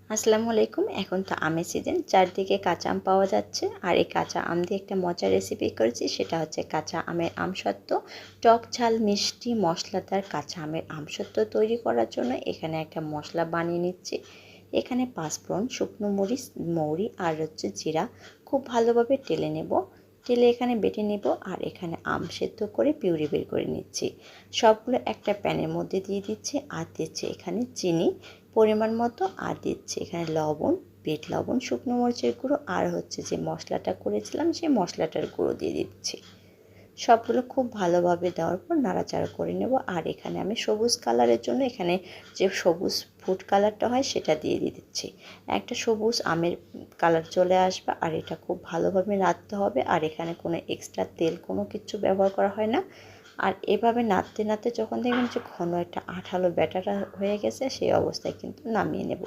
আসসালামু আলাইকুম। এখন তো আমের সিজন, চারদিকে কাঁচা আম পাওয়া যাচ্ছে। আর এই কাঁচা আম দিয়ে একটা মজার রেসিপি করেছি, সেটা হচ্ছে কাঁচা আমের আমসত্ত্ব। টক ঝাল মিষ্টি মশলাদার কাঁচা আমের আমসত্ত্ব তৈরি করার জন্য এখানে একটা মশলা বানিয়ে নিচ্ছি। এখানে পাঁচফোড়ন, শুকনো মরিচ, মৌরি আর হচ্ছে জিরা খুব ভালোভাবে টেলে নেব। টেলে এখানে বেটে নেব। আর এখানে আম সেদ্ধ করে পিউরি বের করে নিচ্ছি। সবগুলো একটা প্যানের মধ্যে দিয়ে দিচ্ছি। আর দিচ্ছি এখানে চিনি পরিমাণ মতো, আর দিচ্ছি এখানে লবণ, বিট লবণ, শুকনো মরিচের গুঁড়ো, আর হচ্ছে যে মশলাটা করেছিলাম সেই মশলাটার গুঁড়ো দিয়ে দিচ্ছি। সবগুলো খুব ভালোভাবে দেওয়ার পর নাড়াচাড়া করে নেব। আর এখানে আমি সবুজ কালারের জন্য এখানে যে সবুজ ফুড কালারটা হয় সেটা দিয়ে দিচ্ছি। একটা সবুজ আমের কালার চলে আসবে। আর এটা খুব ভালোভাবে নাড়তে হবে। আর এখানে কোনো এক্সট্রা তেল কোনো কিছু ব্যবহার করা হয় না। আর এভাবে নাড়তে নাড়তে যখন দেখবেন যে ঘন একটা আঠালো ব্যাটার হয়ে গেছে, সেই অবস্থায় কিন্তু নামিয়ে নেব।